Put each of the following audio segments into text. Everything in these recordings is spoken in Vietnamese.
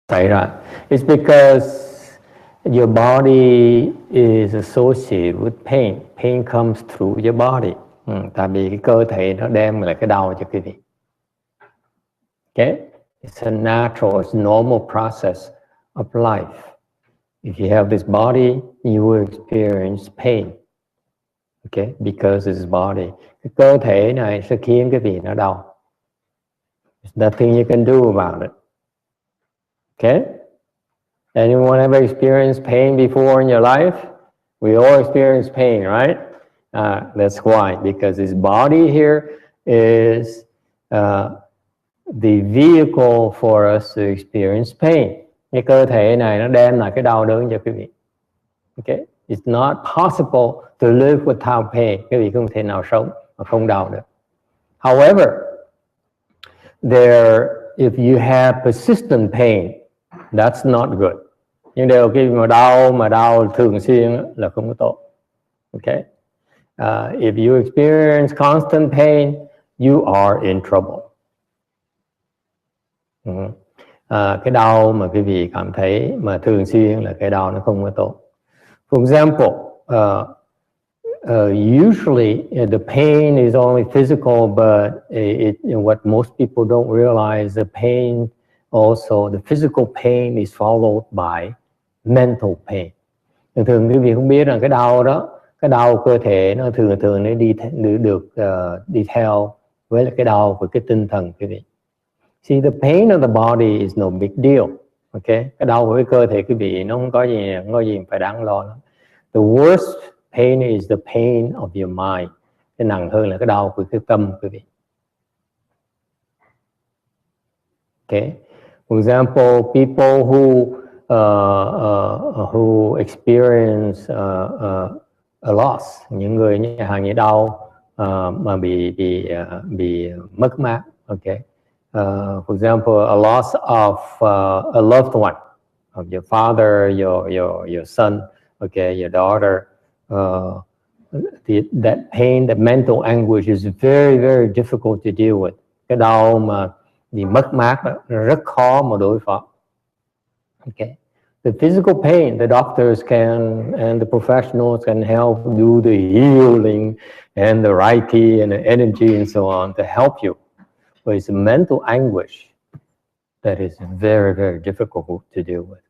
xảy ra. It's because your body is associated with pain. Pain comes through your body. Tại vì cái cơ thể nó đem lại cái đau cho quý vị. Okay? It's a natural, it's a normal process of life. If you have this body, you will experience pain. Okay? Because this body. Cái cơ thể này sẽ khiến cái vị nó đau. There's nothing you can do about it. Okay? Anyone ever experienced pain before in your life? We all experience pain, right? That's why, because this body here is the vehicle for us to experience pain. Cái cơ thể này nó đem lại cái đau đớn cho quý vị. Okay? It's not possible to live without pain. Quý vị không thể nào sống mà không đau được. However, if you have persistent pain, that's not good. Nhưng điều khi mà đau thường xuyên là không có tốt. Okay? If you experience constant pain, you are in trouble. Cái đau mà quý vị cảm thấy mà thường xuyên là cái đau nó không có tốt. For example, usually the pain is only physical, but what most people don't realize, the pain also, the physical pain is followed by mental pain. Thường quý vị không biết rằng cái đau đó, cái đau cơ thể nó thường nó đi theo với lại cái đau của cái tinh thần quý vị. See, the pain of the body is no big deal. Okay? Cái đau của cái cơ thể quý vị nó không có gì phải đáng lo lắm. The worst pain is the pain of your mind. Cái nặng hơn là cái đau của cái tâm quý vị. Okay? For example, people who experience a loss, những người như đau mà bị mất mát. Okay? For example, a loss of a loved one, of your father, your son, okay, your daughter. That pain, that mental anguish is very, very difficult to deal with. Cái đau mà bị mất mát đó, rất khó mà đối phó. Okay. The physical pain, the doctors and the professionals can help do the healing and the Reiki and the energy and so on to help you. But it's a mental anguish that is very, very difficult to deal with.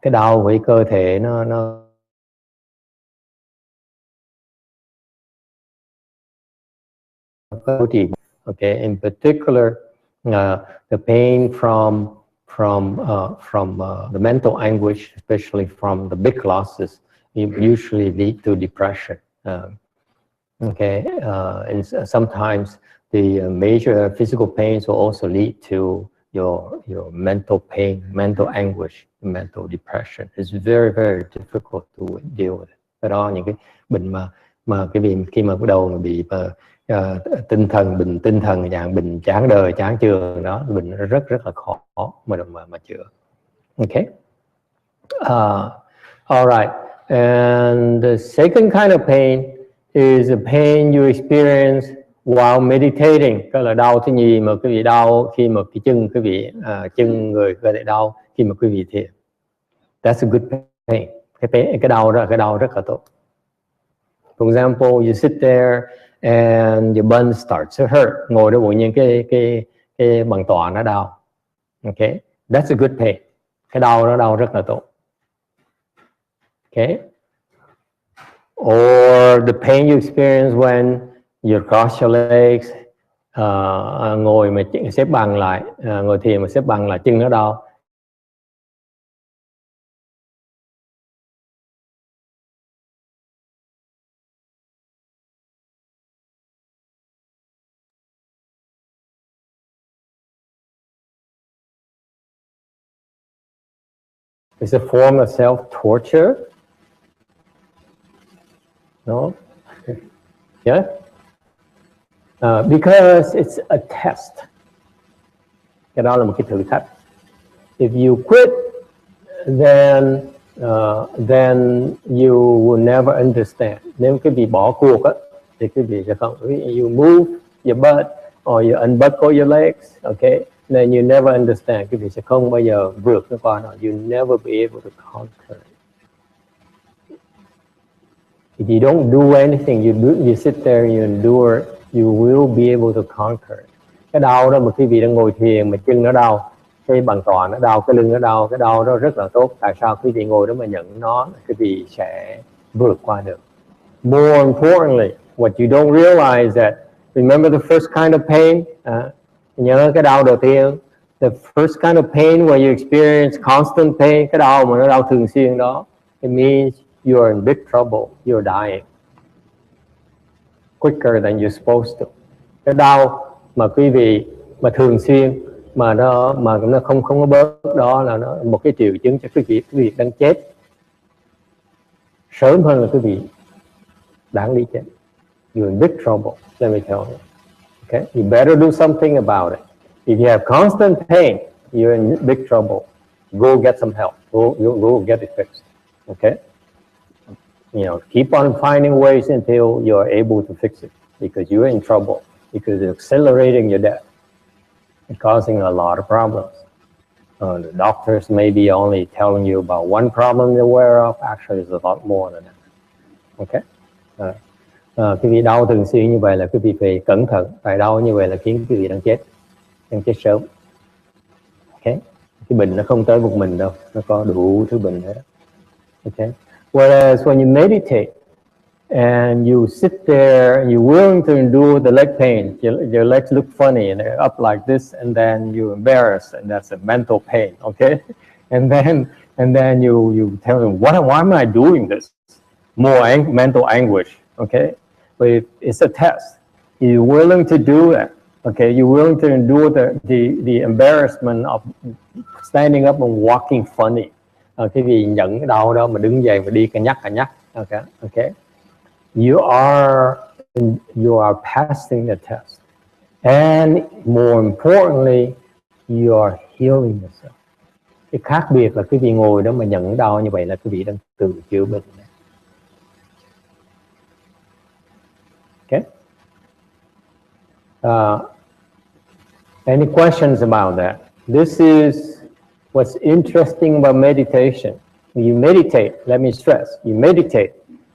Cái đau với cơ thể nó okay, in particular, the pain from the mental anguish, especially from the big losses, usually lead to depression. Okay, and sometimes the major physical pains will also lead to your mental pain, mental anguish, mental depression. It's very, very difficult to deal with. Cái đó những cái bệnh mà cái việc khi mà bắt đầu bị tinh thần dạng bệnh chán đời, chán trường đó, bệnh rất là khó mà chữa. Okay. All right. And the second kind of pain is the pain you experience while meditating. Đó là đau thứ nhì mà quý vị đau khi mà cái chân quý vị chân người có thể đau khi mà quý vị thiền. That's a good pain. Cái đau đó là cái đau rất là tốt. For example, you sit there and your bum starts to hurt. Ngồi đó bụng nhiên cái bằng tọa nó đau. Okay, that's a good pain. Cái đau nó đau rất là tốt. Okay. Or the pain you experience when you cross your legs. Ngồi mà xếp bằng lại, ngồi thiền mà xếp bằng lại chân nó đau. It's a form of self-torture. No? Yeah? Because it's a test. Cái đó là một cái thử thách. If you quit, then you will never understand. Nếu cái vị bỏ cuộc á, thì cái vị sẽ không. You move your butt or you unbuckle your legs, okay? then you never understand. Quý vị sẽ không bao giờ vượt nó qua nó. You never be able to conquer it. If you don't do anything, you sit there and you endure, you will be able to conquer it. Cái đau đó mà quý vị đang ngồi thiền mà chân nó đau, cái bàn tọa nó đau, cái lưng nó đau, cái đau đó rất là tốt. Tại sao quý vị ngồi đó mà nhận nó, quý vị sẽ vượt qua được. More importantly, what you don't realize that, remember the first kind of pain? Nhớ cái đau đầu tiên, the first kind of pain where you experience constant pain, cái đau mà nó đau thường xuyên đó, it means you are in big trouble, you are dying quicker than you're supposed to. Cái đau mà quý vị mà thường xuyên mà nó không có bớt, đó là nó một cái triệu chứng cho quý vị đang chết sớm hơn là quý vị đáng lý chết. You're in big trouble, let me tell you. Okay, you better do something about it. If you have constant pain, you're in big trouble. Go get some help. Go get it fixed. Okay. You know, keep on finding ways until you're able to fix it, because you're in trouble, because it's accelerating your death and causing a lot of problems. The doctors may be only telling you about one problem you're aware of. Actually, there's a lot more than that. Okay. Quý vị đau thường xuyên như vậy là quý vị phải cẩn thận. Tại đau như vậy là khiến quý vị đang chết sớm. Okay. Cái bệnh nó không tới một mình đâu, nó có đủ thứ bệnh hết. Okay. Whereas when you meditate and you sit there and you're willing to endure the leg pain, your legs look funny and they're up like this, and then you're embarrassed, and that's a mental pain. Okay. And then you tell them, why am I doing this? More mental anguish. Okay. But it's a test. You're willing to do that. Okay. You're willing to endure the embarrassment of standing up and walking funny. Cái gì nhận cái đau đó mà đứng dậy mà đi cà nhắc. Okay. Okay. You are passing the test. And more importantly, you are healing yourself. Cái khác biệt là quý vị ngồi đó mà nhận đau như vậy là quý vị đang tự chữa bệnh. Okay. Any questions about that? This is what's interesting about meditation. When you meditate, let me stress, you meditate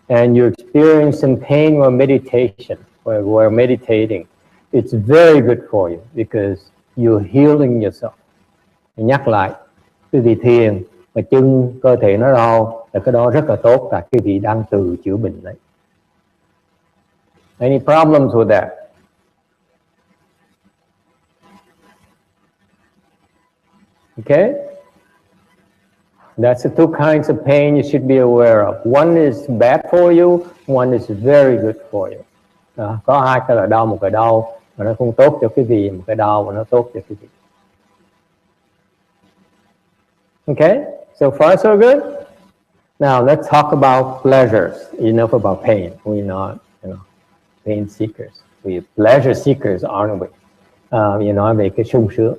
and you experience some pain while meditation, while meditating. It's very good for you because you're healing yourself. Nhắc lại, quý vị thiền mà chân cơ thể nó đau là cái đó rất là tốt, tại quý vị đang tự chữa bệnh đấy. Any problems with that? Okay? That's the two kinds of pain you should be aware of. One is bad for you, one is very good for you. Có hai cái là đau, một cái đau mà nó không tốt cho quý vị, một cái đau mà nó tốt cho quý vị. Okay? So far so good? Now let's talk about pleasures. Enough about pain. We're not, pain seekers. We're pleasure seekers, aren't we? Nói về cái sung sướng.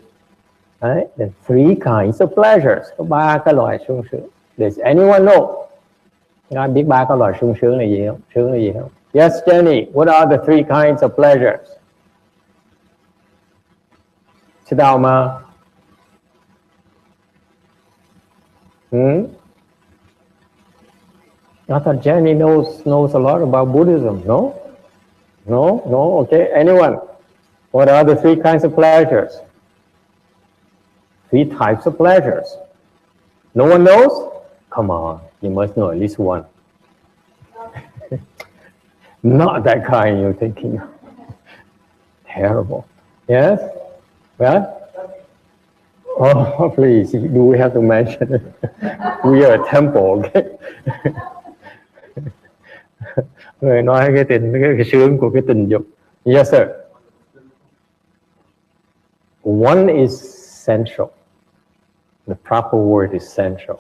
Right? The three kinds of pleasures. Có ba cái loại sung sướng. Does anyone know? Ai biết ba cái loại sung sướng là gì không? Sướng là gì không? Yes, Jenny. What are the three kinds of pleasures? Siddharma. I thought Jenny knows a lot about Buddhism. No? Okay. Anyone? What are the three kinds of pleasures? Three types of pleasures. No one knows? Come on, you must know at least one. Not that kind you're thinking of. Terrible. Yes? Well? Oh, please, do we have to mention it? We are a temple, okay? Người nói cái sướng của cái tình dục. Yes, sir. One is sensual. The proper word is sensual.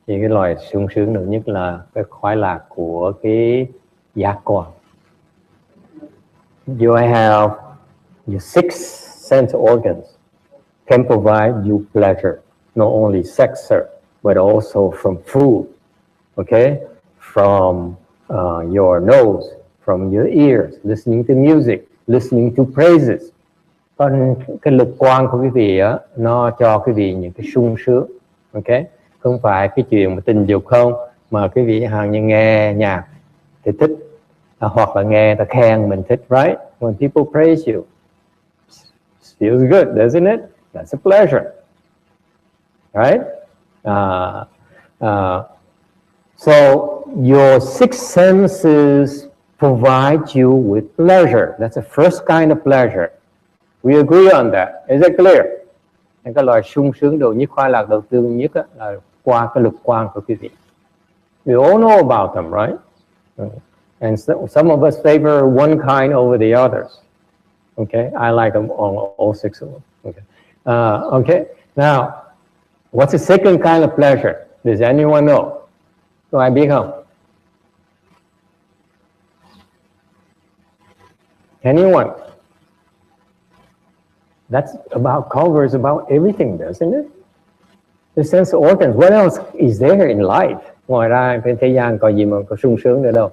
Thì cái loài sung sướng được nhất là cái khoái lạc của cái giác quan. You have your six sense organs can provide you pleasure, not only sex, sir, but also from food, okay? From your nose, from your ears, listening to music, listening to praises, Còn cái lục quan của quý vị á, nó cho quý vị những cái sung sướng, ok, không phải cái chuyện mà tình dục không, mà quý vị hàng như nghe nhạc thì thích, hoặc là nghe ta khen mình thích, right? When people praise you, it feels good, doesn't it? That's a pleasure, right? So your six senses provide you with pleasure. That's the first kind of pleasure. We agree on that. Is it clear? Cái loại sung sướng đầu nhất, khoái lạc đầu tiên nhất là qua cái lục quan của quý vị. We all know about them, right? And so, some of us favor one kind over the others. Okay, I like them all six of them. Okay. Okay. Now, what's the second kind of pleasure? Does anyone know? Có ai biết không? Anyone? That's covers about everything, doesn't it? The sense organs. What else is there in life? Ngoài ra trên thế gian có gì mà có sung sướng nữa đâu.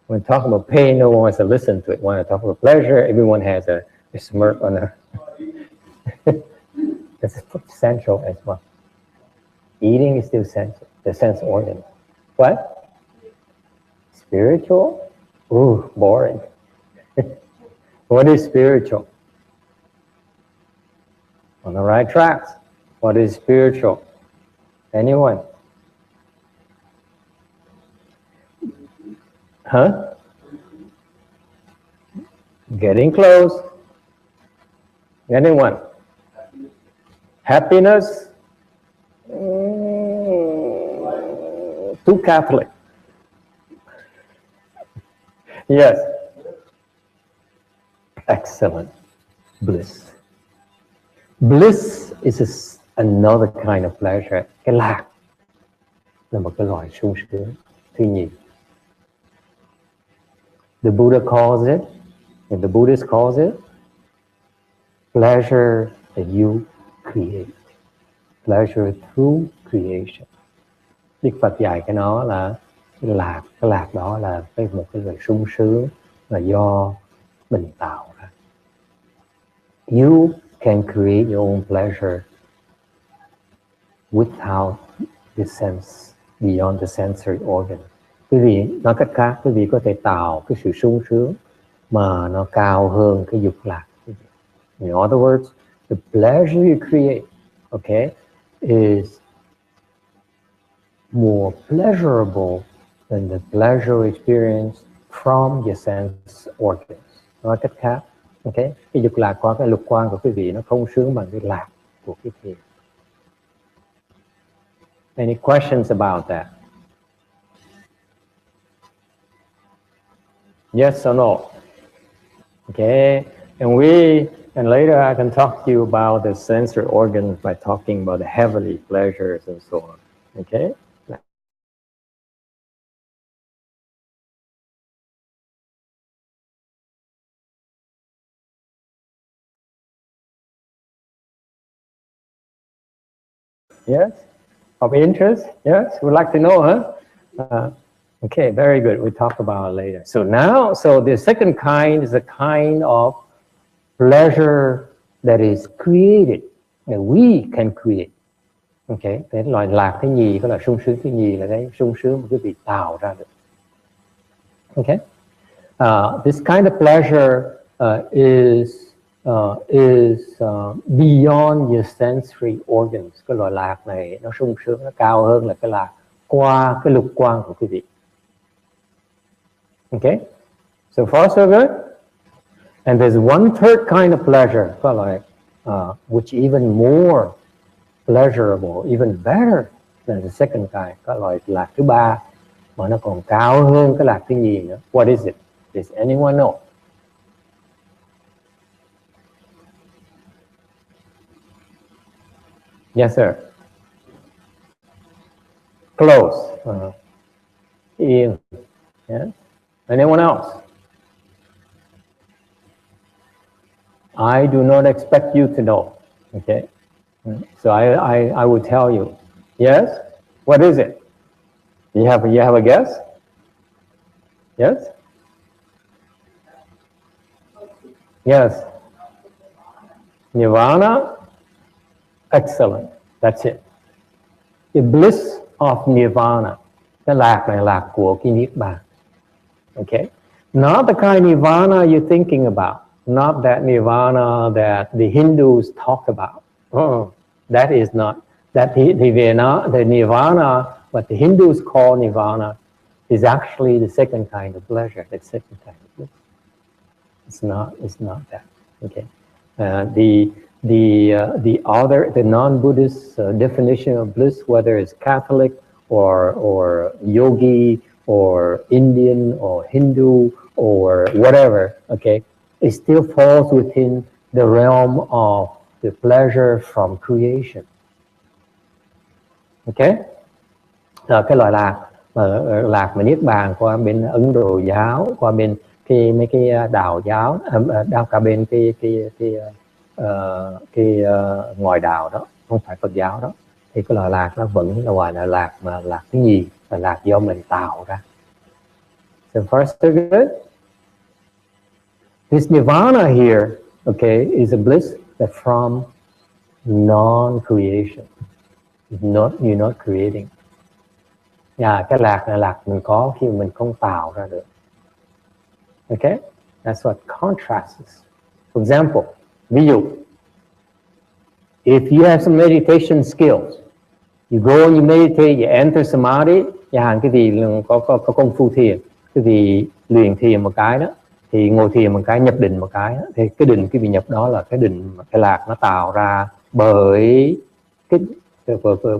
When talk about pain, no one wants to listen to it. When I talk about pleasure, everyone has a smirk on their. That's central as well. Eating is still central. The sense organ. What? Spiritual? Ooh, boring. What is spiritual? On the right tracks. What is spiritual? Anyone? Huh? Getting close. Anyone? Happiness? Too Catholic. Yes. Excellent. Bliss. Bliss is another kind of pleasure. Cái lạc là một cái loại sung sướng thứ nhì. The Buddha calls it, and the Buddhist calls it, pleasure that you create. Pleasure through creation. Đức Phật dạy cái nó là cái lạc đó là một cái loại sung sướng là do mình tạo ra. You can create your own pleasure without the sense, beyond the sensory organ. Quý vị, nói cách khác, quý vị có thể tạo cái sự sung sướng mà nó cao hơn cái dục lạc. In other words, the pleasure you create, okay, is more pleasurable than the pleasure experienced from your sense organs. Nói cách khác, okay, cái dục lạc qua cái lục quan của quý vị nó không sướng bằng cái lạc của quý vị. Any questions about that? Yes or no? Okay, and later I can talk to you about the sensory organs by talking about the heavenly pleasures and so on. Okay? Yes? Of interest? Yes? Would like to know, huh? Okay, very good. We'll talk about it later. So now, the second kind is a kind of pleasure that is created, that we can create. Okay, cái loại lạc thứ nhì, cái loại sung sướng thứ nhì là cái sung sướng mà quý vị tạo ra được. Okay, this kind of pleasure is beyond your sensory organs. Cái loại lạc này nó sung sướng, nó cao hơn là cái lạc qua cái lục quan của quý vị. Okay, so far so good. And there's one third kind of pleasure, which even more pleasurable, even better than the second kind. Cái loại lạc thứ ba mà nó còn cao hơn cái lạc thứ nhì nữa. What is it? Does anyone know? Yes, sir. Close. Ian. Yes. Anyone else? I do not expect you to know. Okay. So I will tell you. Yes. What is it? You have a guess? Yes. Yes. Nirvana. Excellent. That's it. The bliss of Nirvana. Cái lạc này lạc của cái Niết Bàn. Okay? Not the kind of Nirvana you're thinking about. Not that Nirvana that the Hindus talk about. That is not. The Nirvana, what the Hindus call Nirvana, is actually the second kind of pleasure. The second kind of bliss. It's not that. Okay. The non-Buddhist definition of bliss, whether it's Catholic or yogi or Indian or Hindu or whatever, okay, it still falls within the realm of the pleasure from creation. Okay? Cái loại lạc mà Niết Bàn qua bên Ấn Độ giáo, qua bên mấy cái đạo giáo, cả bên ngoài đạo đó, không phải Phật giáo đó, thì cái loại lạc nó vẫn là gọi là lạc mà lạc thứ nhì, là lạc do mình tạo ra. So first good. This Nirvana here, okay, is a bliss that from non-creation. You're not creating. Cái lạc là lạc mình có khi mình không tạo ra được. Okay? That's what contrasts is. For example, ví dụ, if you have some meditation skills, you go and you meditate, you enter samadhi, cái gì có công phu thiền, cái gì luyện thiền một cái đó, thì ngồi thiền một cái, nhập định một cái đó, thì cái định, cái vị nhập đó là cái định, cái lạc nó tạo ra bởi cái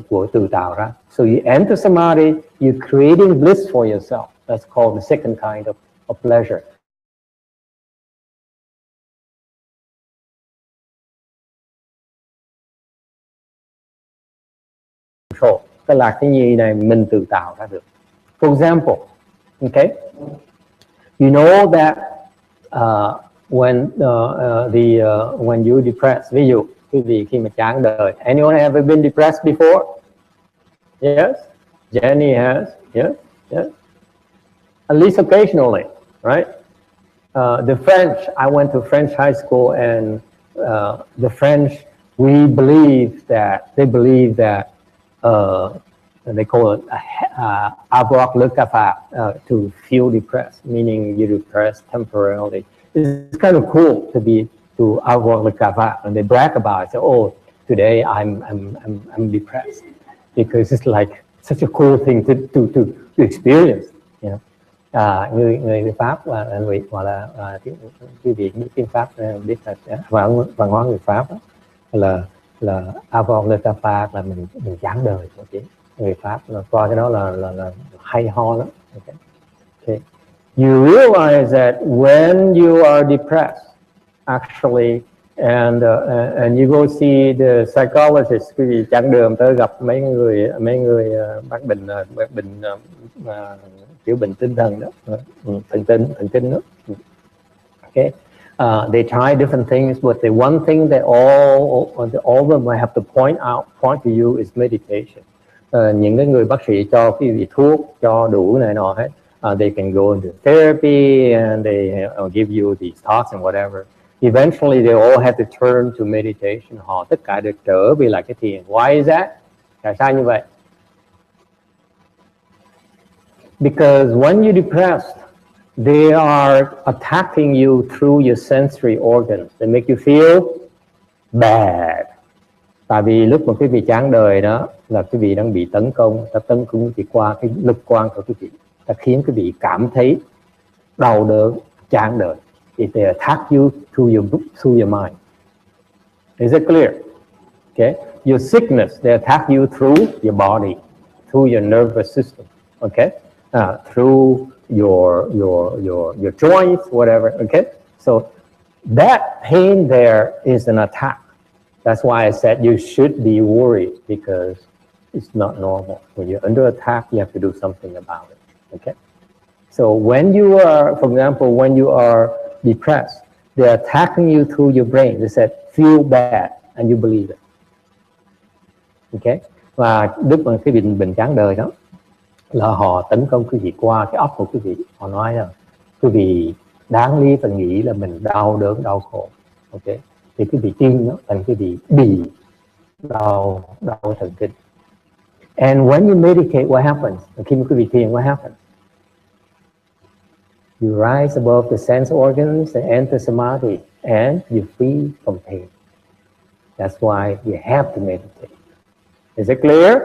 của từ tạo ra. So you enter samadhi, you're creating bliss for yourself. That's called the second kind of pleasure. Cái lạc thứ nhì này mình tự tạo ra được. For example, okay, you know that when you're depressed, ví dụ quý vị khi mà chán đời, anyone ever been depressed before? Yes, Jenny has. Yes. At least occasionally, right? The French, I went to French high school, and the French, they believe that they call it avoir le cafard, to feel depressed, meaning you're depressed temporarily. It's kind of cool to avoir le cafard, and they brag about it. Say, oh, today I'm depressed, because it's like such a cool thing to experience, you know. Người Pháp và người hoặc là quý vị những tiếng Pháp biết là văn hóa người Pháp đó, là avoir le cafard là mình chán đời một tí. Người Pháp là coi cái đó là hay ho lắm. Okay. You realize that when you are depressed, actually, and you go see the psychologist, quý vị chán đường tới gặp mấy người bác bệnh chữa bệnh tinh thần đó, thần kinh đó. Okay. They try different things, but the one thing that all of them have to point to you is meditation. Những cái người bác sĩ cho quý vị thuốc, cho đủ này nọ hết. They can go into therapy and they give you these thoughts and whatever. Eventually, they all have to turn to meditation. Họ tất cả được trở về lại cái thiền. Why is that? Tại sao như vậy? Because when you're depressed, they are attacking you through your sensory organs. They make you feel bad. Tại vì lúc mà quý vị chán đời đó là quý vị đang bị tấn công quý vị qua cái lực quan của quý vị, ta khiến quý vị cảm thấy đau đớn, chán đời. They attack you through your mind. Is it clear? Okay. Your sickness, they attack you through your body, through your nervous system. Okay. Through your joints, whatever. Okay. So that pain there is an attack. That's why I said you should be worried, because it's not normal. When you're under attack, you have to do something about it. Okay. So when you are, for example, when you are depressed, they're attacking you through your brain. They said, feel bad, and you believe it. Okay. Và lúc mà cái bệnh chán đời đó là họ tấn công quý vị qua cái óc của quý vị. Họ nói là quý vị đáng lý phải nghĩ là mình đau đớn đau khổ. Ok, thì cái vị tin nó thành cái vị bị đau thần kinh. And when you meditate, what happens? Khi mà quý vị thiền, what happens? You rise above the sense organs and enter samadhi, and you free from pain. That's why you have to meditate. Is it clear?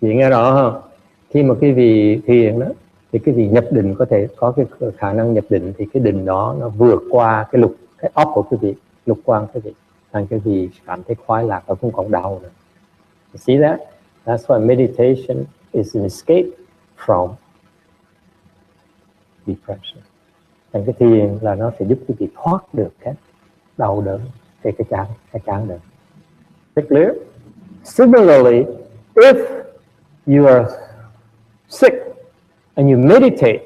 Chị nghe rõ không? Khi mà quý vị thiền đó, thì cái vị nhập định có thể có cái khả năng nhập định, thì cái định đó nó vượt qua cái óc của quý vị, lục quan quý vị, thành cái vị cảm thấy khoái lạc và không còn đau nữa. You see that? That's why meditation is an escape from depression. Thành cái thiền là nó sẽ giúp quý vị thoát được cái đau đớn, cái chán đớn. Is it clear? Similarly, if you are sick and you meditate,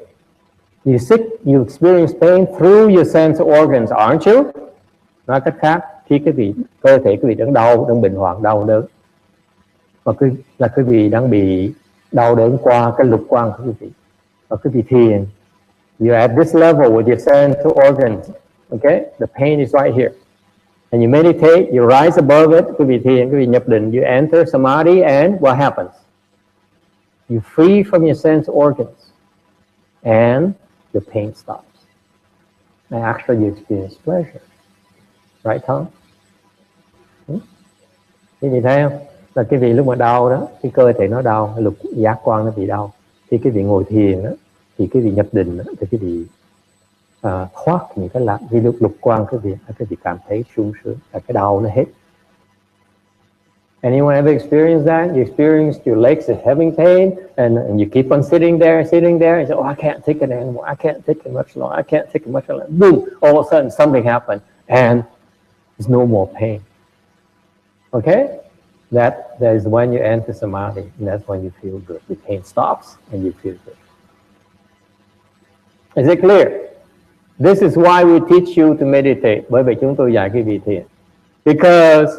you experience pain through your sense organs, aren't you? Nói cách khác, khi cái vị cơ thể quý vị đang đau, đang bệnh hoạn, đau đớn, và quý vị đang bị đau đớn qua cái lục quan của quý vị, và quý vị thiền, you're at this level with your sense organs, okay? The pain is right here. And you meditate, you rise above it, quý vị thiền, quý vị nhập định, you enter samadhi, and what happens? You free from your sense organs, and your pain stops. And actually you experience pleasure. Right, Tom? Cái gì thấy không? Là cái vị lúc mà đau đó, cái cơ thể nó đau, lục giác quan nó bị đau. Khi cái vị ngồi thiền đó, thì cái vị nhập định đó, thì cái vị thoát những cái lục quan cái vị cảm thấy sung sướng, là cái đau nó hết. Anyone ever experienced that? You experienced your legs is having pain, and you keep on sitting there, and say, oh, I can't take it anymore. I can't take it much longer. I can't take it much longer. Boom! All of a sudden, something happened, and there's no more pain. Okay? That is when you enter samadhi, and that's when you feel good. The pain stops, and you feel good. Is it clear? This is why we teach you to meditate. Bởi vì chúng tôi dạy cái vị thiền. Because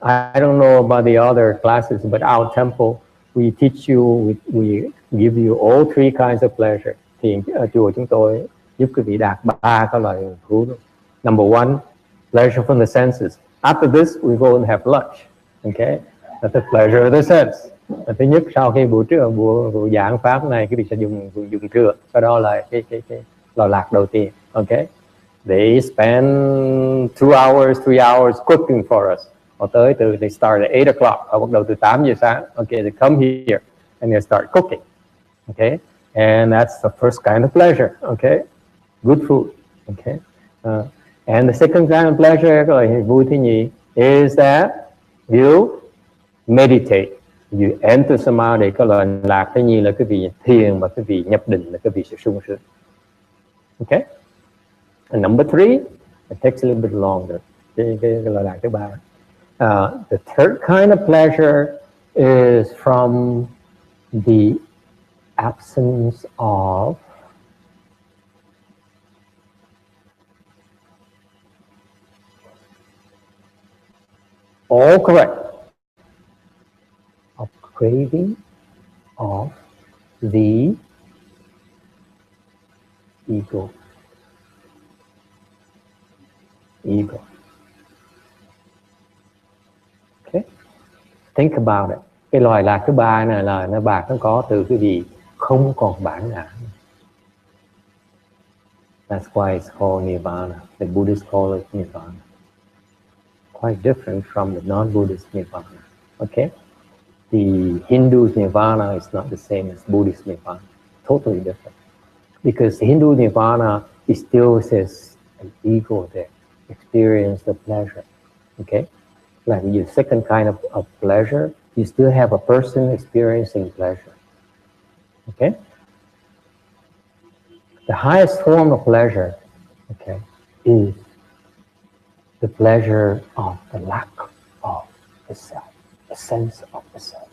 I don't know about the other classes, but our temple, we teach you, we give you all three kinds of pleasure. Thì ở chùa chúng tôi giúp quý vị đạt 3 cái loại thú. Number one, pleasure from the senses. After this, we go and have lunch. Okay, that's the pleasure of the sense. Thứ nhất, sau khi buổi giảng pháp này, quý vị sẽ dùng trưa. Cái đó là cái lò lạc đầu tiên. Okay, they spend 2 hours, 3 hours cooking for us. Họ tới they start at 8 o'clock. Họ bắt đầu từ 8 giờ sáng. Okay, they come here and they start cooking. Okay, and that's the first kind of pleasure. Okay, good food. Okay, and the second kind of pleasure, cái loại vui thứ nhì, is that you meditate, you enter samadhi. Cái loại lạc thứ nhì là cái vị thiền, và cái vị nhập định là cái vị sự sung sướng. Okay, and number three, it takes a little bit longer. Cái loại lạc thứ ba. The third kind of pleasure is from the absence of all correct, of craving of the ego. Okay, think about it. Cái loài lạc thứ ba này là nó có từ cái gì không còn bản ngã. That's why it's called nirvana. The Buddhists call it nirvana. Quite different from the non-Buddhist nirvana. Okay, the Hindu nirvana is not the same as Buddhist nirvana. Totally different. Because Hindu nirvana, it still says an ego there, experience the pleasure. Okay, like your second kind of pleasure, you still have a person experiencing pleasure. Okay, the highest form of pleasure, okay, is the pleasure of the lack of the self, the sense of the self.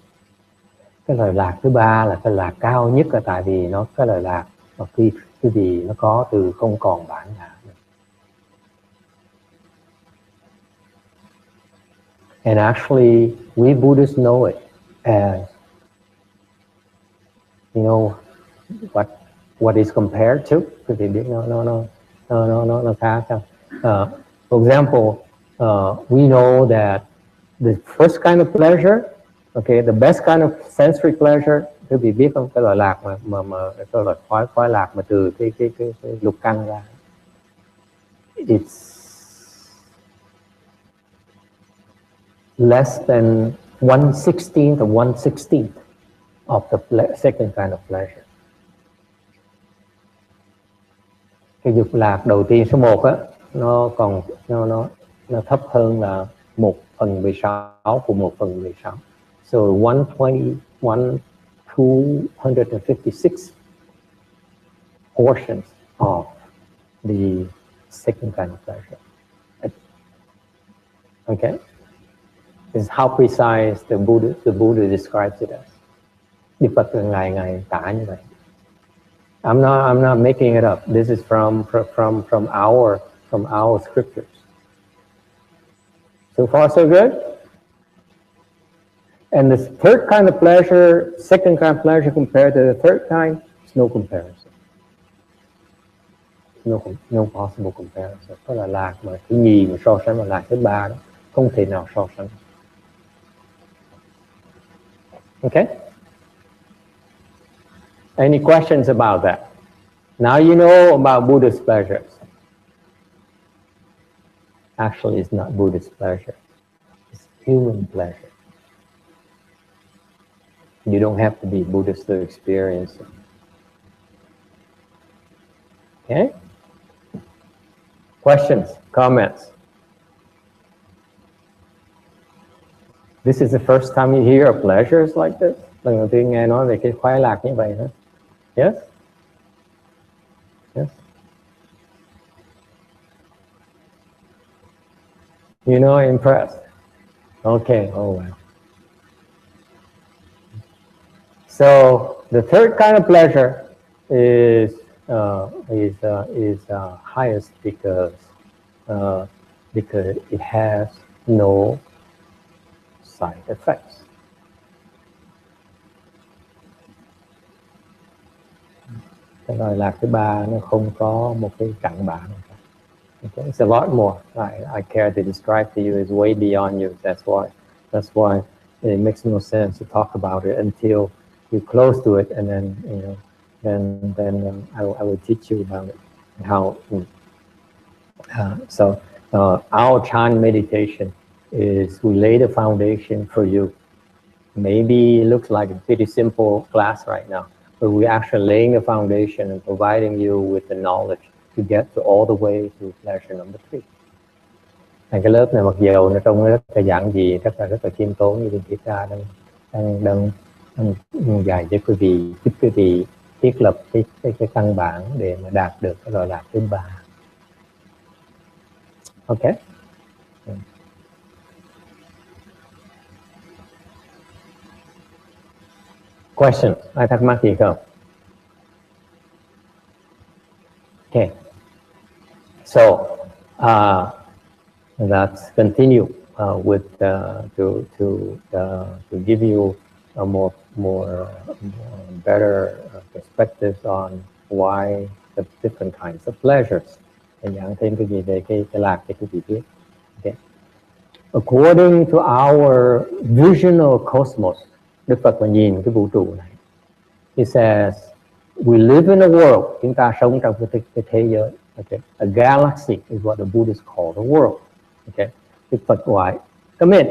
Cái lời lạc thứ ba là cái lạc cao nhất, là tại vì nó cái lời lạc mà cái gì nó có từ không còn bản ngã. And actually, we Buddhists know it as, you know, what what is compared to, quý vị biết nó khác không? For example, we know that the first kind of pleasure, okay, the best kind of sensory pleasure, quý vị biết không, cái loại lạc mà cái loại khoái lạc mà từ cái lục căn ra, it's less than 1/16 of 1/16 of the second kind of pleasure. Cái dục lạc đầu tiên số 1 á, nó còn nó thấp hơn là 1/16 của 1/16. So 256 portions of the second kind of pleasure. Okay, this is how precise the Buddha describes it as. Đức Phật ngài tả như vậy. I'm not making it up. This is from our scriptures. So far, so good. And the third kind of pleasure, second kind of pleasure compared to the third kind, there's no comparison. No possible comparison. Đó là lạc mà thứ nhì mà so sánh với lạc thứ ba đó, không thể nào so sánh. Okay? Any questions about that? Now you know about Buddha's pleasures. Actually, it's not Buddha's pleasure. It's human pleasure. You don't have to be Buddhist to experience it. Okay? Questions, comments? This is the first time you hear of pleasures like this? Lần đầu tiên nghe nói về cái khoái lạc như vậy hả? Yes? Yes? You know, impressed? Okay, oh wow. So the third kind of pleasure is highest because it has no side effects. Cái loại lạc thứ ba nó không có một cái cặn bã. Okay, it's a lot more. I care to describe to you is way beyond you. That's why it makes no sense to talk about it until you're close to it, and then then I will teach you about it. How our Chan meditation is we lay the foundation for you. Maybe it looks like a pretty simple class right now, but we're actually laying a foundation and providing you with the knowledge to get to all the way to pleasure number 3. Cái lớp này mặc dù nó trông rất là giản dị, rất là khiêm tốn, như Thiện Tra đang dạy cho quý vị, giúp quý vị thiết lập cái căn bản để mà đạt được cái loại lạc thứ 3. Okay. Question, ai thắc mắc gì không? Okay. So let's continue with to give you a more better perspectives on why the different kinds of pleasures. Để giảng thêm cái gì về cái lạc để quý vị biết. Okay. According to our visional cosmos, Đức Phật mà nhìn cái vũ trụ này, he says, we live in a world, chúng ta sống trong cái thế giới. Okay. A galaxy is what the Buddhists call the world. Okay. Đức Phật gọi, come in.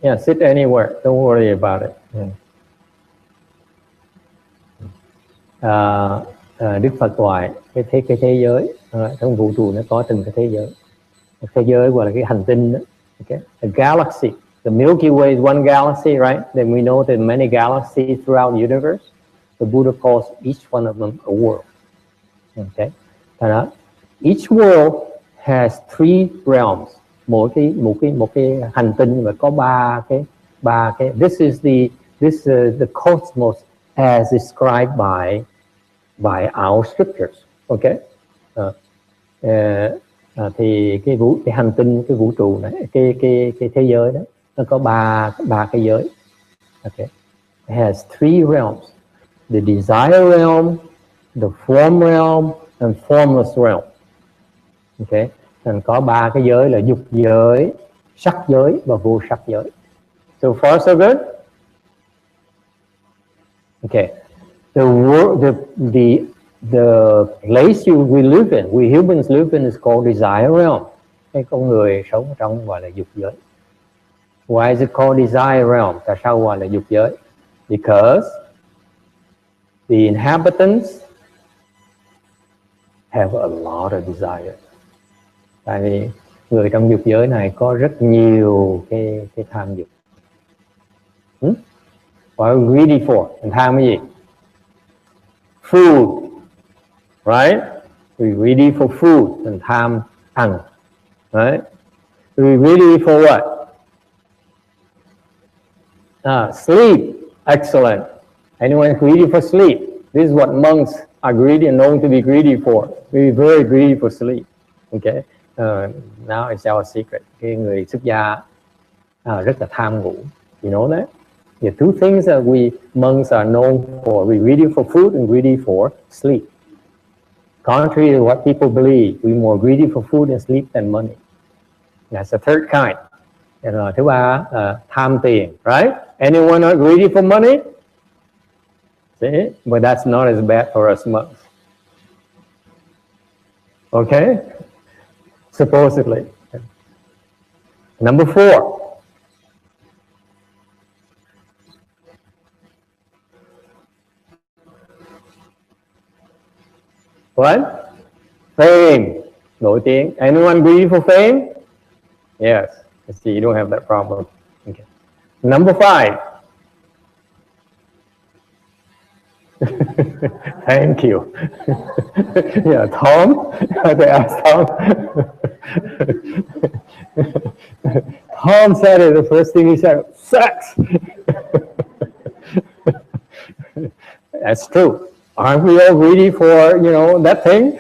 Yeah, sit anywhere. Don't worry about it. Đức Phật gọi cái thế giới, trong vũ trụ nó có từng cái thế giới. Thế giới gọi là cái hành tinh đó. Okay. A galaxy. The Milky Way is one galaxy, right? Then we know there are many galaxies throughout the universe. The Buddha calls each one of them a world. Okay. Each world has 3 realms. Một cái hành tinh mà có ba cái. This is the cosmos as described by our scriptures. Okay. Thì cái hành tinh, cái vũ trụ này, cái thế giới đó, nó có ba cái giới. Okay. has three realms: the desire realm, the form realm, and formless realm. Okay, nên có ba cái giới là dục giới, sắc giới và vô sắc giới. So far so good. Okay, the place we live in, we humans live in, is called desire realm. Cái con người sống trong gọi là dục giới. Why is it called desire realm? Tại sao gọi là dục giới? Because the inhabitants have a lot of desire. Tại vì người trong dục giới này có rất nhiều cái tham dục. What are we greedy for? Mình tham cái gì? Food, right? We greedy for food. Mình tham ăn, right? We greedy for what? Sleep. Excellent. Anyone greedy for sleep? This is what monks are greedy and known to be greedy for. We're very greedy for sleep. Okay. Now it's our secret. Cái người xuất gia rất là tham ngủ. You know that? The two things that we monks are known for: we're greedy for food and greedy for sleep. Contrary to what people believe, we're more greedy for food and sleep than money. That's the third kind. Rồi thứ ba tham tiền, right? Anyone not greedy for money? See? But that's not as bad for us monks. Okay? Supposedly. Number 4. What? Fame. Nổi tiếng. Anyone greedy for fame? Yes. I see you don't have that problem. Okay. Number 5. Thank you. Yeah, Tom. They asked Tom. Tom said it. The first thing he said, sex. That's true. Aren't we all greedy for, you know, that thing?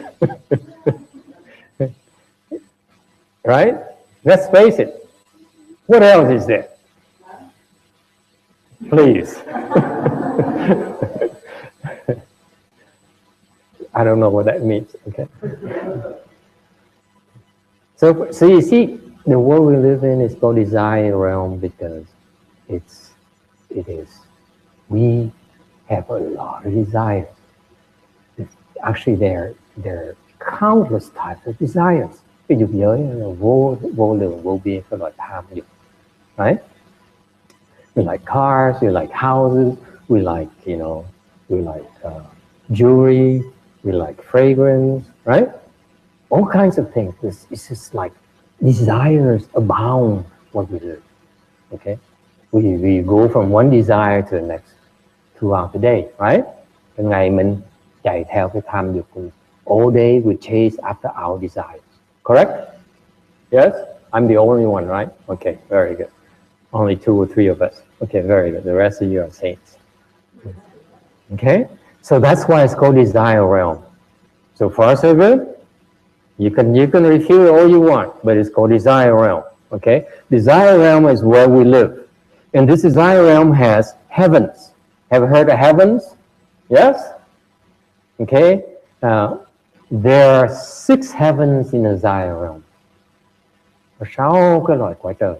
Right? Let's face it. What else is there? Please. I don't know what that means. Okay. So you see, the world we live in is called desire realm because we have a lot of desires. Actually, there are countless types of desires. Cái dục giới là vô lượng vô biên các loại tham dục, right? We like cars, we like houses, we like, jewelry, we like fragrance, right? All kinds of things. It's just like desires abound what we live. Okay, we go from one desire to the next throughout the day, right? Cái ngày mình chạy theo cái tham dục của mình. All day we chase after our desires. Correct? Yes? I'm the only one, right? Okay, very good. Only 2 or 3 of us. Okay, very good. The rest of you are saints. Okay? So that's why it's called desire realm. So far so good? You can refute all you want, but it's called desire realm. Okay? Desire realm is where we live. And this desire realm has heavens. Have you heard of heavens? Yes? Okay? There are 6 heavens in the desire realm. Có 6 cái loại cõi trời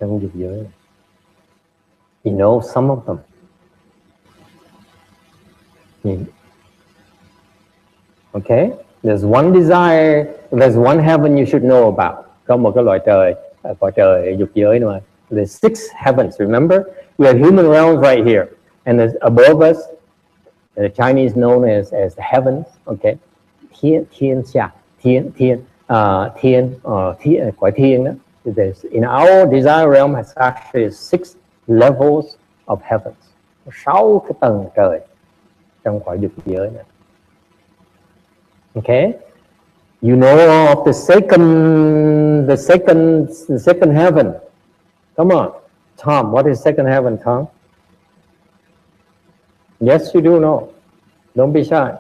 trong dục giới này. You know some of them. Okay? There's one heaven you should know about. Có một cái loại trời, cõi trời dục giới nữa. There's 6 heavens, remember? We have human realms right here. And above us, the Chinese known as the heavens, okay? Thiên xia, cõi thiên đó. In our desire realm has actually 6 levels of heavens. 6 cái tầng trời trong cõi dục giới này. Okay? You know of the second heaven. Come on. Tom, what is second heaven, Tom? Yes, you do know. Don't be shy.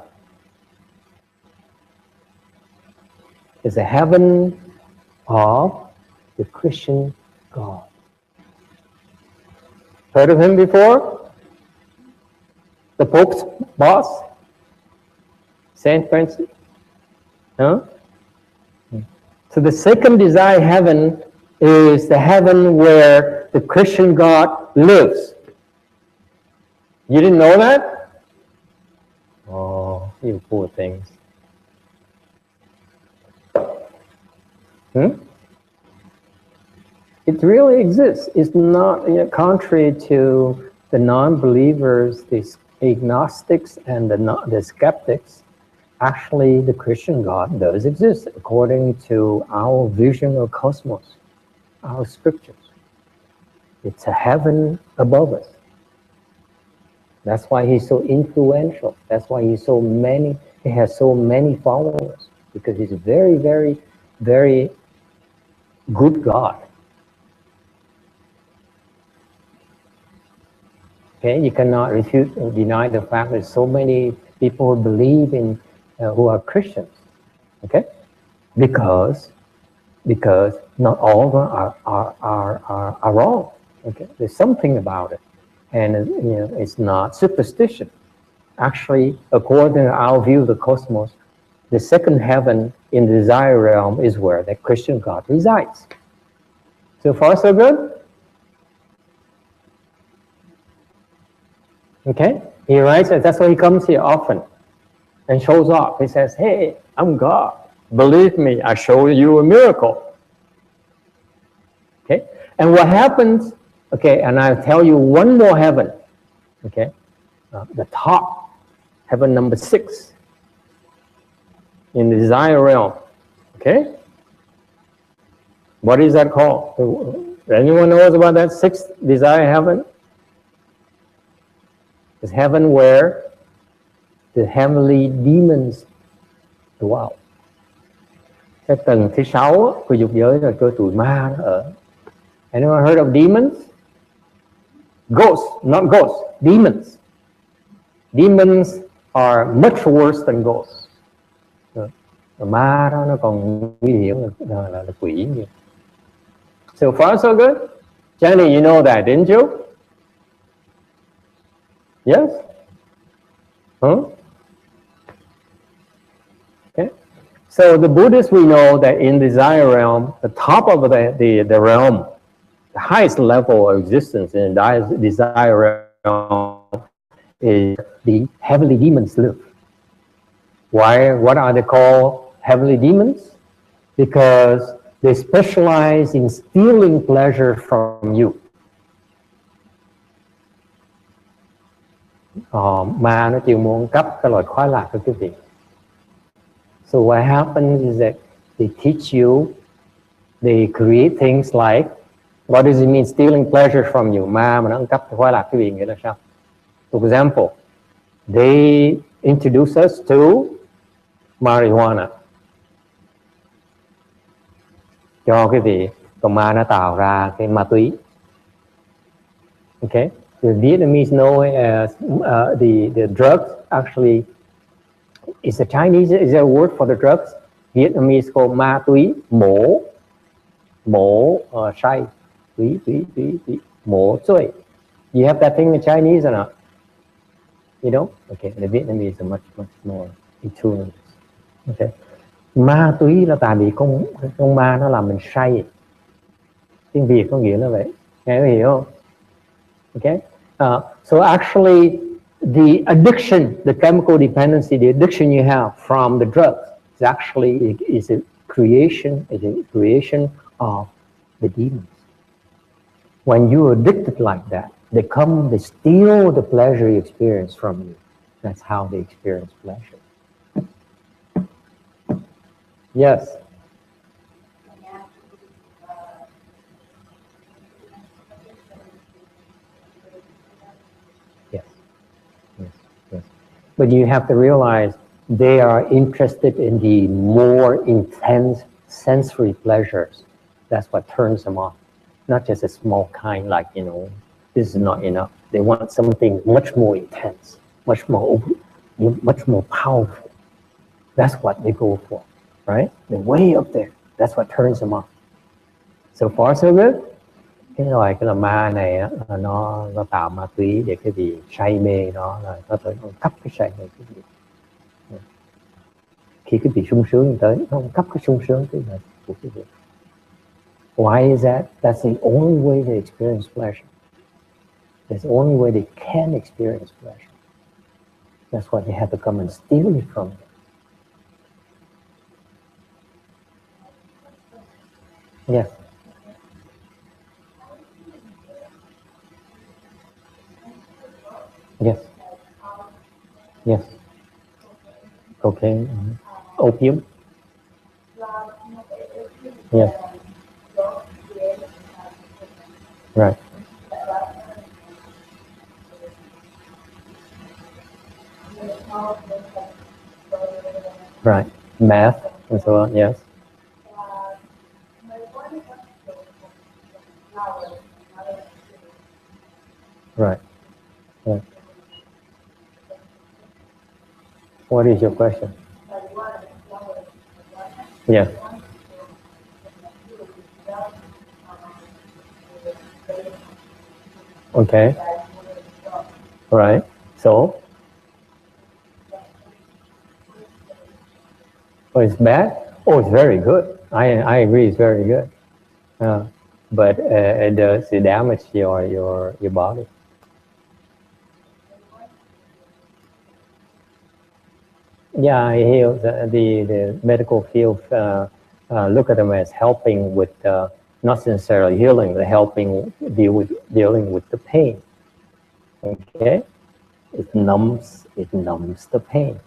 It's a heaven of the Christian God. Heard of him before? The Pope's boss? Saint Francis? Huh? So the second desired heaven is the heaven where the Christian God lives. You didn't know that? Oh, you poor things. It really exists. It's not, contrary to the non-believers, the agnostics, and the skeptics. Actually, the Christian God does exist according to our vision of cosmos, our scriptures. It's a heaven above us. That's why he's so influential. That's why he has so many followers, because he's a very, very, very good God. Okay, you cannot refute or deny the fact that so many people who believe in, who are Christians. Okay, because not all of them are wrong. Okay, there's something about it, and it's not superstition. Actually, according to our view of the cosmos, the second heaven in the desire realm is where the Christian God resides. So far, so good. Okay, he writes that that's why he comes here often and shows off. He says, hey, I'm God. Believe me, I show you a miracle. Okay, and what happens, okay, and I'll tell you one more heaven, okay, the top, heaven number 6 in the desire realm, okay? What is that called? Anyone knows about that 6th desire heaven? It's heaven where the heavenly demons dwell. Cái tầng thứ 6 của dục giới là cơ tụi ma nó ở. Anyone heard of demons? Ghosts, not ghosts, demons. Demons are much worse than ghosts. Ma đó nó còn nguy hiểm là quỷ nhiều. So far so good? Jenny, you know that, didn't you? Yes? Huh? Okay. So the Buddhists, we know that in the desire realm, the top of the realm, the highest level of existence in the desire realm is the heavenly demons live. Why? What are they called heavenly demons? Because they specialize in stealing pleasure from you. Ma nó chịu muốn cấp cái loại khoái lạc của quý vị. So what happens is that they teach you, they create things like, what does it mean stealing pleasure from you? Ma mà nó ăn cắp khoái lạc quý vị nghĩa là sao? For example, they introduce us to marijuana. Cho quý vị, còn ma nó tạo ra cái ma túy. Okay? The Vietnamese know as the drugs. Actually, is a Chinese, is there a word for the drugs? Vietnamese called ma túy, mổ say, túy, mổ chuối. You have that thing in Chinese or not? You don't? Okay, the Vietnamese are much more attuned. Okay. Ma túy là tại vì con ma nó làm mình say. Tiếng Việt có nghĩa là vậy. Nghe có hiểu không? Okay. So actually, the addiction, the chemical dependency, the addiction you have from the drugs is actually a creation of the demons. When you're addicted like that, they steal the pleasure you experience from you. That's how they experience pleasure. Yes. But you have to realize they are interested in the more intense sensory pleasures. That's what turns them on. Not just a small kind like, this is not enough. They want something much more intense, much more powerful. That's what they go for, right? They're way up there. That's what turns them on. So far, so good? cái là ma này á, nó tạo ma túy để cái gì say mê nó, là nó tới nó cấp cái say mê cái gì. Khi cái vị sung sướng tới, nó không cấp cái sung sướng cái này của cái gì. Why is that? That's the only way they experience pleasure. That's the only way they can experience pleasure. That's why they have to come and steal it from you. Yes. Yes. Yes. Cocaine. Opium. Yes. Right. Right. Math and so on. Yes. Right. Yeah. What is your question? Yeah. Okay. Right. So, oh, it's bad? Oh, it's very good. I agree. It's very good. But it does damage your body. Yeah, I hear the medical field look at them as helping with not necessarily healing, but helping dealing with the pain. Okay, it numbs the pain.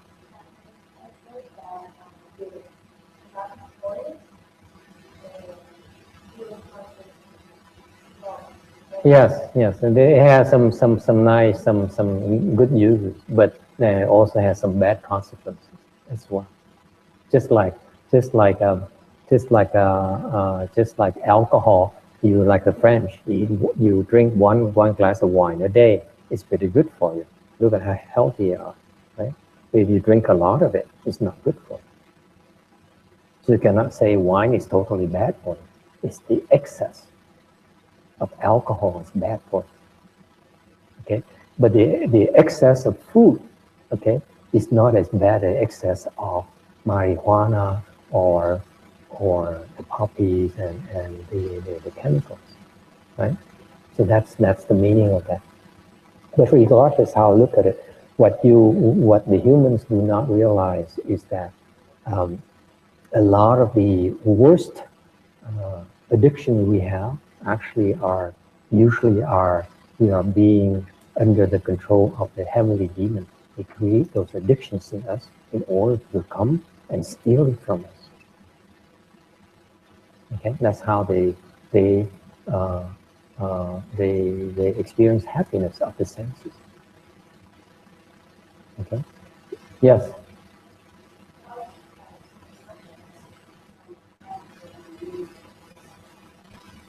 Yes, yes, and it has some nice some good uses, but also has some bad consequences as well. Just like just like just like alcohol. You like the French, you drink one glass of wine a day. It's pretty good for you. Look at how healthy you are, right? If you drink a lot of it, it's not good for you. So you cannot say wine is totally bad for you. It's the excess of alcohol is bad for you. Okay, but the excess of food, okay, is not as bad as excess of marijuana or the poppies and the chemicals, right? So that's the meaning of that. But regardless how I look at it, what the humans do not realize is that a lot of the worst addiction we have actually we are being under the control of the heavenly demon. They create those addictions in us in order to come and steal it from us. Okay, that's how they experience happiness of the senses. Okay. Yes.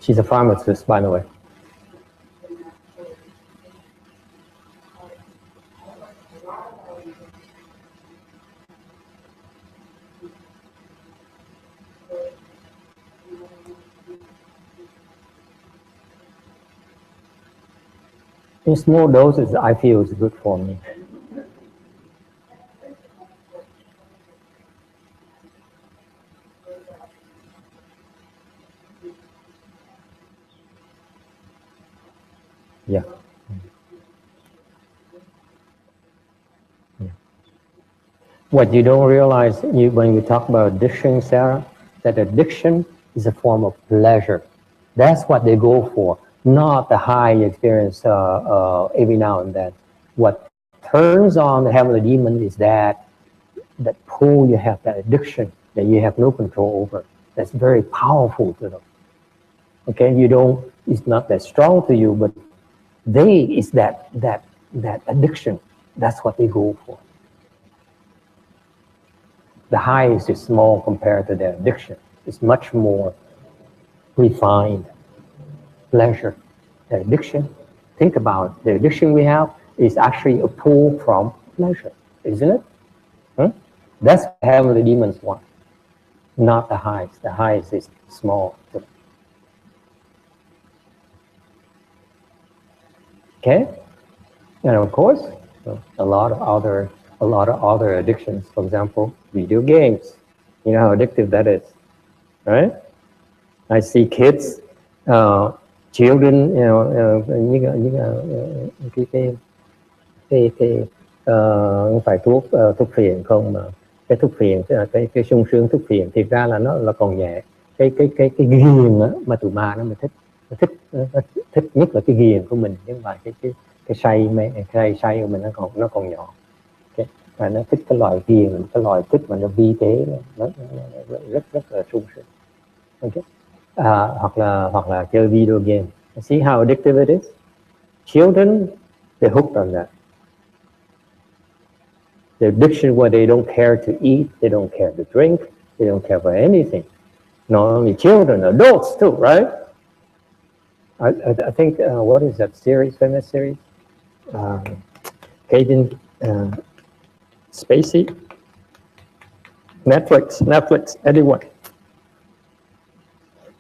She's a pharmacist, by the way. In small doses, I feel is good for me. Yeah. Yeah. What you don't realize when you talk about addiction, Sarah, that addiction is a form of pleasure. That's what they go for, not the high you experience every now and then. What turns on the heavenly demon is that pull you have, that addiction that you have no control over. That's very powerful to them. Okay, it's not that strong to you, but it's that addiction. That's what they go for. The high is just small compared to the addiction. It's much more refined pleasure. The addiction, think about it. The addiction we have is actually a pull from pleasure, isn't it? That's what heavenly demons want, not the highs. The highs is small. Okay, and of course, a lot of other addictions. For example, video games. You know how addictive that is, right? I see kids, children, you know, không phải thuốc phiện không, mà cái thuốc phiện, cái sung sướng thuốc phiện thiệt ra là nó là còn nhẹ. Cái ghiền á mà tụi ma nó mới thích, nó thích nhất là cái ghiền của mình, chứ không phải cái say của mình nó còn nhỏ. Okay. Và nó thích cái loại ghiền, cái loại thích mà nó vi tế, nó rất là sung sướng. Okay. Hoặc là chơi video game. See how addictive it is? Children, they're hooked on that. The addiction where they don't care to eat, they don't care to drink, they don't care for anything. Not only children, adults too, right? I think, what is that series, famous series? Kevin Spacey? Netflix, anyone?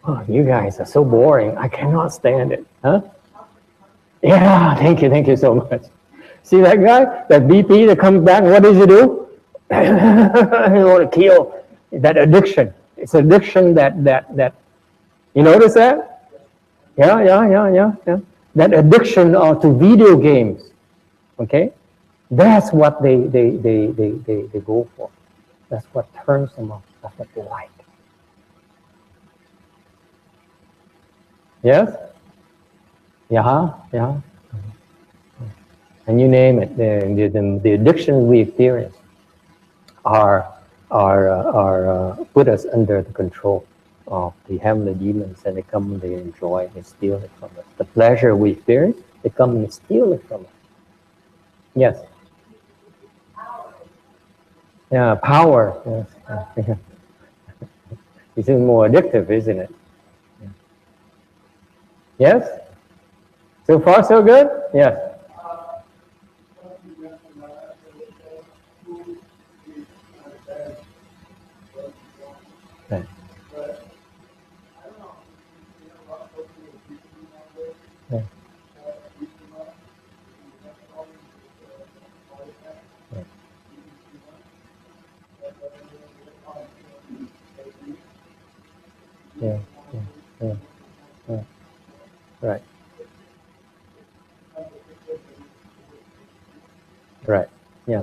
Oh, you guys are so boring. I cannot stand it. Huh? Yeah, thank you so much. See that guy, that BP that comes back, what does he do? He want to kill. That addiction. It's addiction that you notice that? Yeah. That addiction to video games. Okay? That's what they go for. That's what turns them on. That's what they like. Yes? Yeah. And you name it, the addictions we experience are put us under the control of the heavenly demons, and they come and they enjoy, they steal it from us. The pleasure we experience, they come and steal it from us. Yes. Yeah, power. Yes. It's even more addictive, isn't it? Yes? So far, so good? Yes. Yeah. Right. Right. Yeah.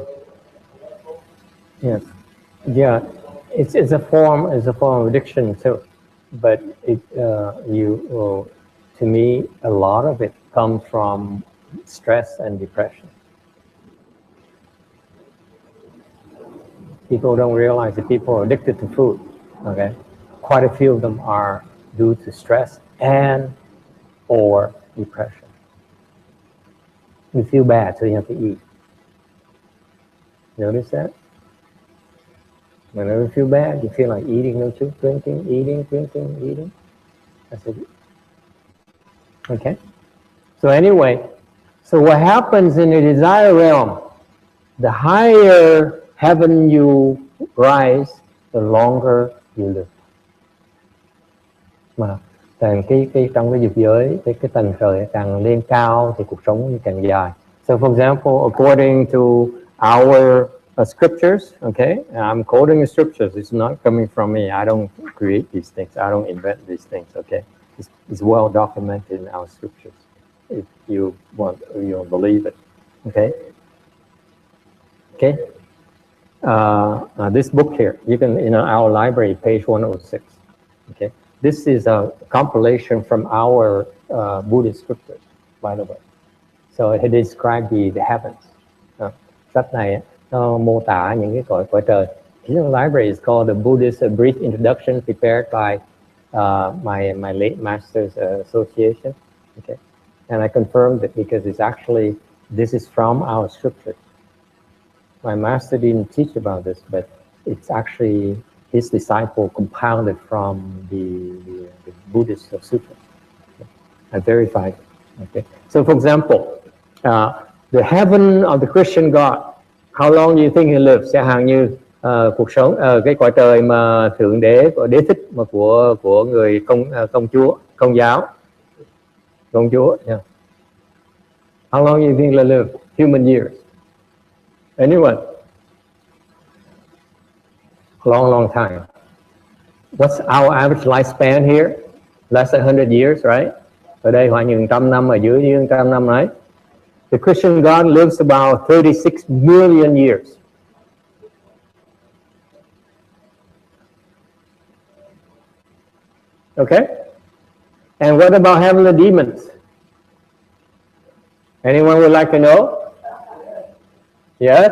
Yes. Yeah. It's a form of addiction too, but to me, a lot of it comes from stress and depression. People don't realize that people are addicted to food. Okay, quite a few of them are due to stress and or depression. You feel bad, so you have to eat. Notice that? Whenever you feel bad, you feel like eating, don't you? Drinking, eating. That's it. Okay? So anyway, so what happens in the desire realm, the higher heaven you rise, the longer you live. Mà trong cái dục giới, cái tầng trời càng lên cao thì cuộc sống càng dài. So for example, according to our scriptures, okay, I'm quoting the scriptures. It's not coming from me. I don't create these things. I don't invent these things. Okay, it's well documented in our scriptures. If you believe it, okay. This book here, you can in our library, page 106. Okay, this is a compilation from our Buddhist scriptures, by the way. So it describes the heavens. Sách này nó mô tả những cái cõi trời. The library is called the Buddhist Brief Introduction, prepared by my late master's association. Okay, and I confirmed it because it's actually, this is from our scriptures. My master didn't teach about this, but it's actually his disciple compounded from the Buddhist sutras. Okay. I verified. Okay. So, for example, the heaven of the Christian God, how long do you think he lives? Sẽ hàng như cuộc sống cái cõi trời mà thượng đế đế thích mà của người công chúa, công giáo, công chúa. Yeah. How long do you think they live? Human years? Anyone? Long time. What's our average lifespan here? Less than 100 years, right? Ở đây khoảng những trăm năm, ở dưới những trăm năm đấy. The Christian God lives about 36 million years. Okay? And what about heavenly demons? Anyone would like to know? Yes?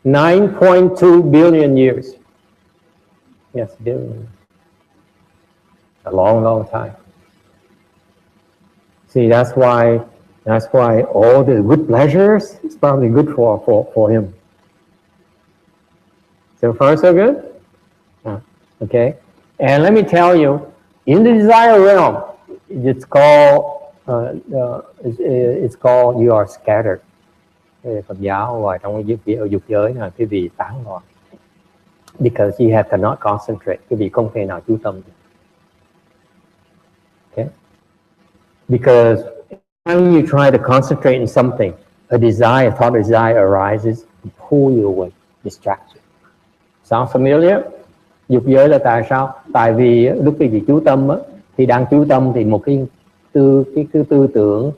9.2 billion years. Yes, billion. A long time. See, that's why all the good pleasures is probably good for him. So far, so good? Okay. And let me tell you, in the desire realm, it's called you are scattered. Phật giáo gọi trong dục giới là quý vị tán loạn. Because you cannot concentrate, quý vị không thể nào chú tâm. Okay. Because when you try to concentrate in something, a thought desire arises and pull you away, distract you. Sound familiar? Dục giới là tại sao? Tại vì lúc quý vị chú tâm á, thì đang chú tâm thì một cái tư tưởng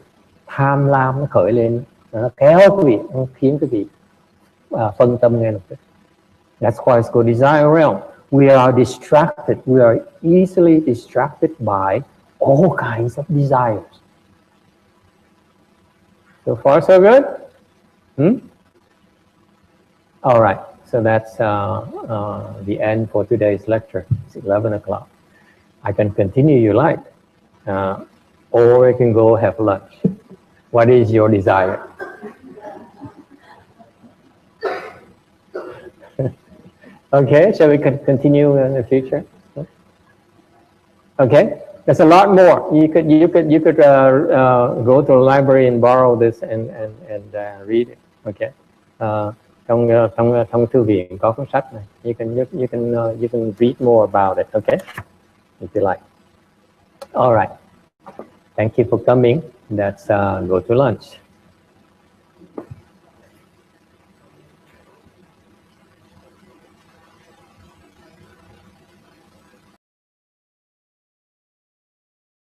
tham lam nó khởi lên, nó kéo quý vị, nó khiến quý vị phân tâm ngay lập tức. That's why it's called desire realm. We are distracted. We are easily distracted by all kinds of desires. So far, so good? All right. So that's the end for today's lecture. It's 11 o'clock. I can continue you like, or I can go have lunch. What is your desire? Okay, shall we continue in the future? Okay, there's a lot more. You could go to the library and borrow this and read it. Okay. Trong thư viện có cuốn sách này. You can read more about it. Okay, if you like. All right. Thank you for coming. Let's go to lunch.